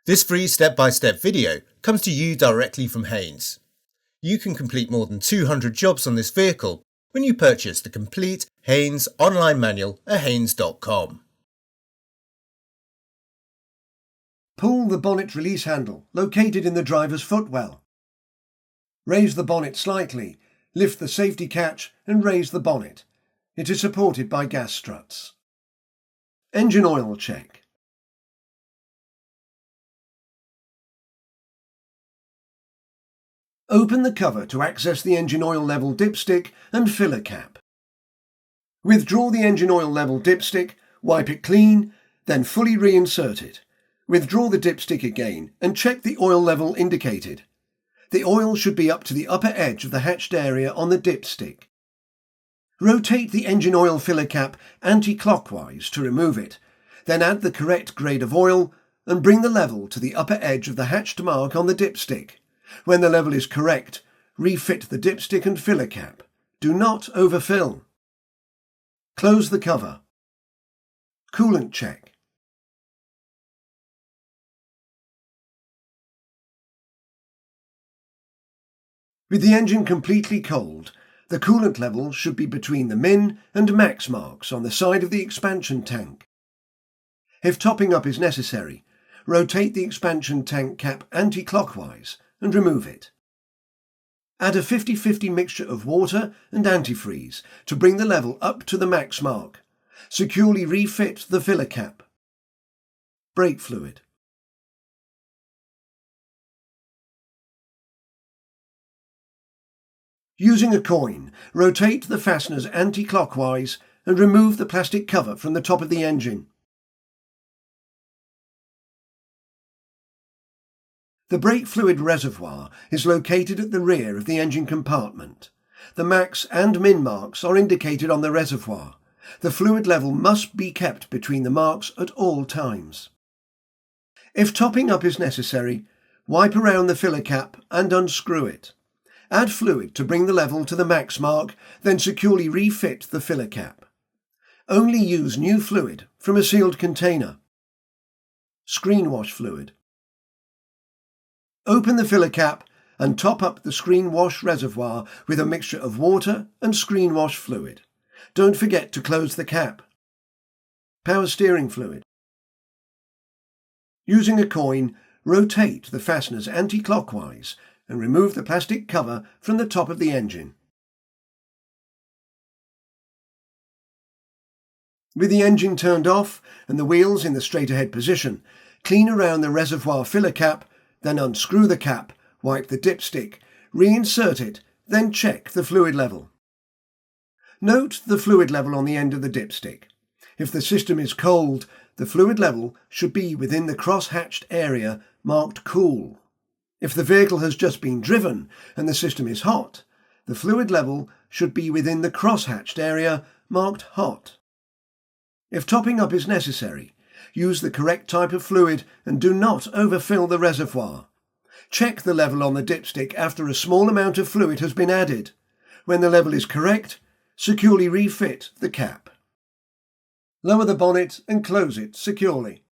This free step-by-step video comes to you directly from Haynes. You can complete more than 200 jobs on this vehicle when you purchase the complete Haynes online manual at haynes.com. Pull the bonnet release handle located in the driver's footwell. Raise the bonnet slightly, lift the safety catch and raise the bonnet. It is supported by gas struts. Engine oil check. Open the cover to access the engine oil level dipstick and filler cap. Withdraw the engine oil level dipstick, wipe it clean, then fully reinsert it. Withdraw the dipstick again and check the oil level indicated. The oil should be up to the upper edge of the hatched area on the dipstick. Rotate the engine oil filler cap anti-clockwise to remove it, then add the correct grade of oil and bring the level to the upper edge of the hatched mark on the dipstick. When the level is correct, refit the dipstick and filler cap. Do not overfill. Close the cover. Coolant check. With the engine completely cold, the coolant level should be between the min and max marks on the side of the expansion tank. If topping up is necessary, rotate the expansion tank cap anti-clockwise and remove it. Add a 50-50 mixture of water and antifreeze to bring the level up to the max mark. Securely refit the filler cap. Brake fluid. Using a coin, rotate the fasteners anti-clockwise and remove the plastic cover from the top of the engine. The brake fluid reservoir is located at the rear of the engine compartment. The max and min marks are indicated on the reservoir. The fluid level must be kept between the marks at all times. If topping up is necessary, wipe around the filler cap and unscrew it. Add fluid to bring the level to the max mark, then securely refit the filler cap. Only use new fluid from a sealed container. Screen wash fluid. Open the filler cap and top up the screen wash reservoir with a mixture of water and screen wash fluid. Don't forget to close the cap. Power steering fluid. Using a coin, rotate the fasteners anti-clockwise and remove the plastic cover from the top of the engine. With the engine turned off and the wheels in the straight ahead position, clean around the reservoir filler cap, then unscrew the cap, wipe the dipstick, reinsert it, then check the fluid level. Note the fluid level on the end of the dipstick. If the system is cold, the fluid level should be within the cross-hatched area marked cool. If the vehicle has just been driven and the system is hot, the fluid level should be within the cross-hatched area marked hot. If topping up is necessary, use the correct type of fluid and do not overfill the reservoir. Check the level on the dipstick after a small amount of fluid has been added. When the level is correct, securely refit the cap. Lower the bonnet and close it securely.